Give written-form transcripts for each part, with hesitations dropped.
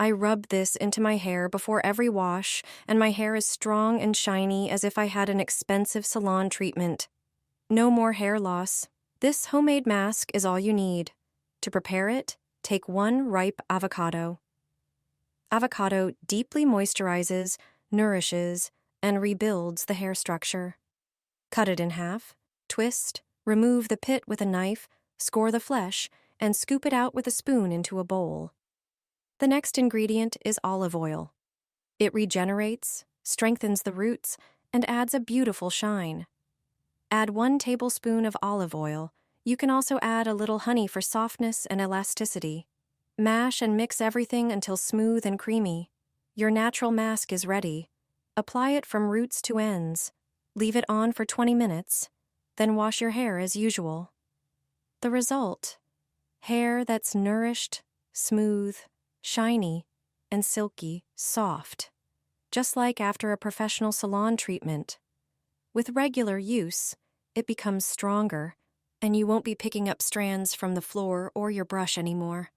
I rub this into my hair before every wash, and my hair is strong and shiny as if I had an expensive salon treatment. No more hair loss. This homemade mask is all you need. To prepare it, take 1 ripe avocado. Avocado deeply moisturizes, nourishes, and rebuilds the hair structure. Cut it in half, twist, remove the pit with a knife, score the flesh, and scoop it out with a spoon into a bowl. The next ingredient is olive oil. It regenerates, strengthens the roots, and adds a beautiful shine. Add 1 tablespoon of olive oil. You can also add a little honey for softness and elasticity. Mash and mix everything until smooth and creamy. Your natural mask is ready. Apply it from roots to ends. Leave it on for 20 minutes. Then wash your hair as usual. The result: hair that's nourished, smooth, shiny, and silky, soft. Just like after a professional salon treatment. With regular use, it becomes stronger, and you won't be picking up strands from the floor or your brush anymore.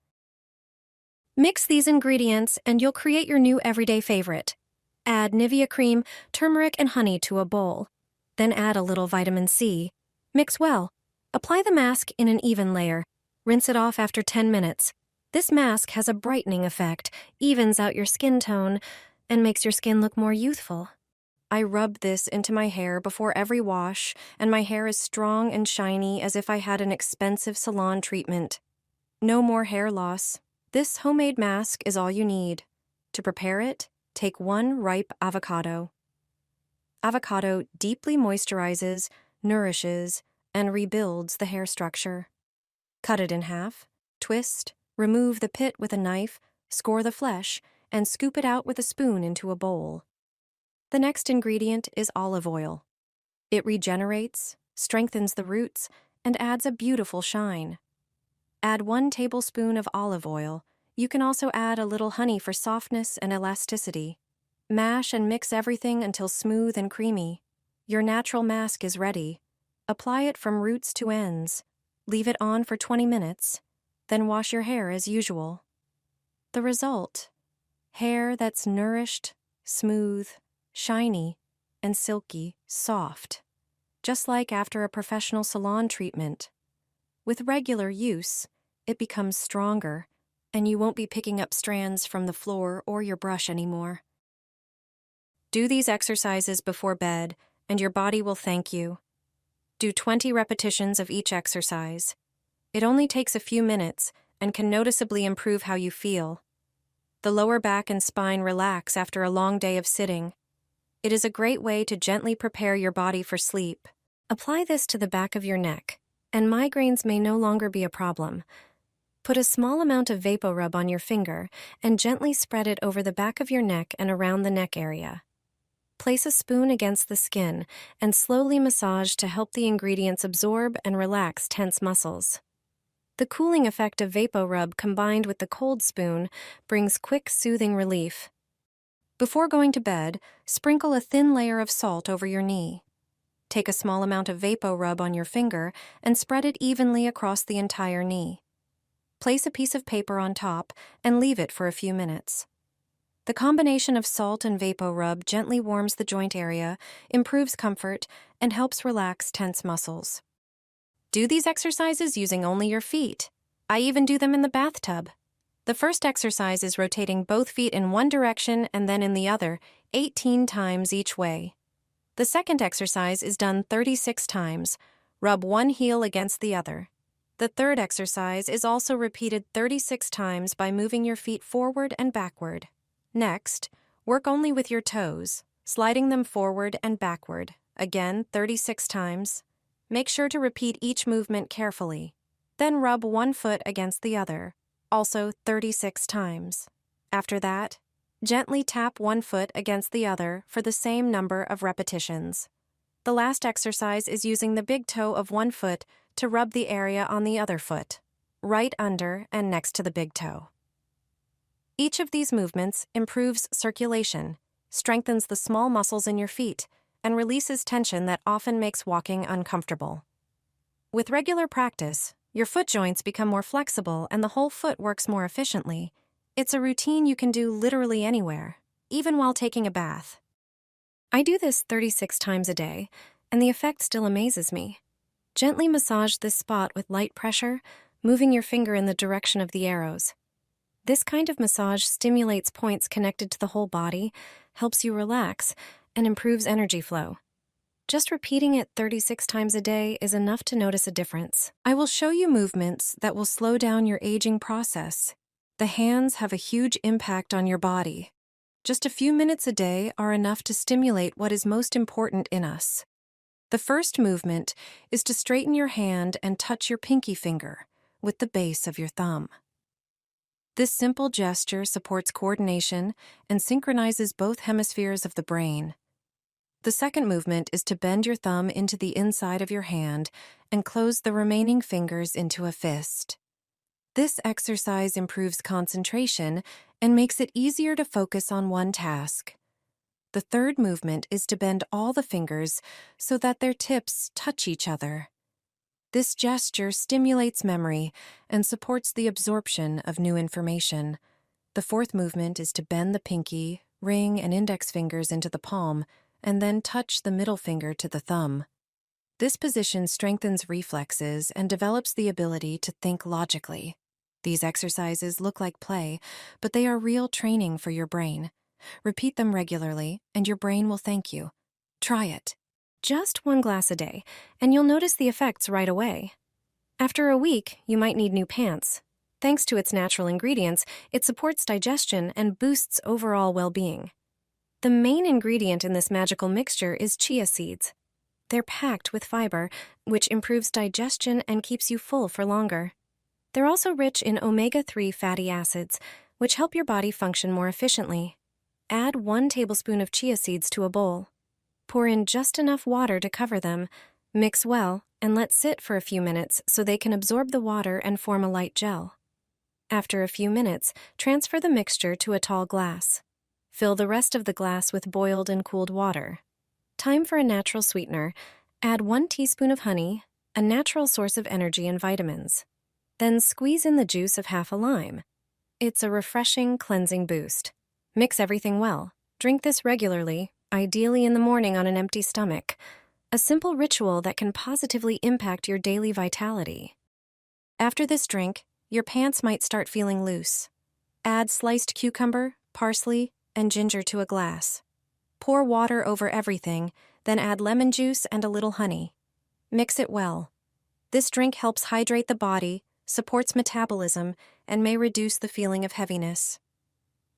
Mix these ingredients and you'll create your new everyday favorite. Add Nivea cream, turmeric, and honey to a bowl. Then add a little vitamin C. Mix well. Apply the mask in an even layer. Rinse it off after 10 minutes. This mask has a brightening effect, evens out your skin tone, and makes your skin look more youthful. I rub this into my hair before every wash, and my hair is strong and shiny as if I had an expensive salon treatment. No more hair loss. This homemade mask is all you need. To prepare it, take 1 ripe avocado. Avocado deeply moisturizes, nourishes, and rebuilds the hair structure. Cut it in half, twist, remove the pit with a knife, score the flesh, and scoop it out with a spoon into a bowl. The next ingredient is olive oil. It regenerates, strengthens the roots, and adds a beautiful shine. Add 1 tablespoon of olive oil. You can also add a little honey for softness and elasticity. Mash and mix everything until smooth and creamy. Your natural mask is ready. Apply it from roots to ends. Leave it on for 20 minutes. Then wash your hair as usual. The result: hair that's nourished, smooth, shiny, and silky, soft. Just like after a professional salon treatment. With regular use, it becomes stronger, and you won't be picking up strands from the floor or your brush anymore. Do these exercises before bed, and your body will thank you. Do 20 repetitions of each exercise. It only takes a few minutes and can noticeably improve how you feel. The lower back and spine relax after a long day of sitting. It is a great way to gently prepare your body for sleep. Apply this to the back of your neck, and migraines may no longer be a problem. Put a small amount of VapoRub on your finger and gently spread it over the back of your neck and around the neck area. Place a spoon against the skin and slowly massage to help the ingredients absorb and relax tense muscles. The cooling effect of VapoRub combined with the cold spoon brings quick, soothing relief. Before going to bed, sprinkle a thin layer of salt over your knee. Take a small amount of VapoRub on your finger and spread it evenly across the entire knee. Place a piece of paper on top and leave it for a few minutes. The combination of salt and VapoRub gently warms the joint area, improves comfort, and helps relax tense muscles. Do these exercises using only your feet. I even do them in the bathtub. The first exercise is rotating both feet in one direction and then in the other, 18 times each way. The second exercise is done 36 times. Rub one heel against the other. The third exercise is also repeated 36 times by moving your feet forward and backward. Next, work only with your toes, sliding them forward and backward, again 36 times. Make sure to repeat each movement carefully. Then rub one foot against the other, also 36 times. After that, gently tap one foot against the other for the same number of repetitions. The last exercise is using the big toe of one foot to rub the area on the other foot, right under and next to the big toe. Each of these movements improves circulation, strengthens the small muscles in your feet, and releases tension that often makes walking uncomfortable. With regular practice, your foot joints become more flexible and the whole foot works more efficiently. It's a routine you can do literally anywhere, even while taking a bath. I do this 36 times a day, and the effect still amazes me. Gently massage this spot with light pressure, moving your finger in the direction of the arrows. This kind of massage stimulates points connected to the whole body, helps you relax, and improves energy flow. Just repeating it 36 times a day is enough to notice a difference. I will show you movements that will slow down your aging process. The hands have a huge impact on your body. Just a few minutes a day are enough to stimulate what is most important in us. The first movement is to straighten your hand and touch your pinky finger with the base of your thumb. This simple gesture supports coordination and synchronizes both hemispheres of the brain. The second movement is to bend your thumb into the inside of your hand and close the remaining fingers into a fist. This exercise improves concentration and makes it easier to focus on one task. The third movement is to bend all the fingers so that their tips touch each other. This gesture stimulates memory and supports the absorption of new information. The fourth movement is to bend the pinky, ring, and index fingers into the palm, and then touch the middle finger to the thumb. This position strengthens reflexes and develops the ability to think logically. These exercises look like play, but they are real training for your brain. Repeat them regularly, and your brain will thank you. Try it. Just 1 glass a day, and you'll notice the effects right away. After a week, you might need new pants. Thanks to its natural ingredients, it supports digestion and boosts overall well-being. The main ingredient in this magical mixture is chia seeds. They're packed with fiber, which improves digestion and keeps you full for longer. They're also rich in omega-3 fatty acids, which help your body function more efficiently. Add 1 tablespoon of chia seeds to a bowl. Pour in just enough water to cover them, mix well, and let sit for a few minutes so they can absorb the water and form a light gel. After a few minutes, transfer the mixture to a tall glass. Fill the rest of the glass with boiled and cooled water. Time for a natural sweetener. Add 1 teaspoon of honey, a natural source of energy and vitamins. Then squeeze in the juice of half a lime. It's a refreshing, cleansing boost. Mix everything well. Drink this regularly, ideally in the morning on an empty stomach. A simple ritual that can positively impact your daily vitality. After this drink, your pants might start feeling loose. Add sliced cucumber, parsley, and ginger to a glass. Pour water over everything, then add lemon juice and a little honey. Mix it well. This drink helps hydrate the body, supports metabolism, and may reduce the feeling of heaviness.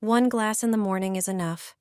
1 glass in the morning is enough.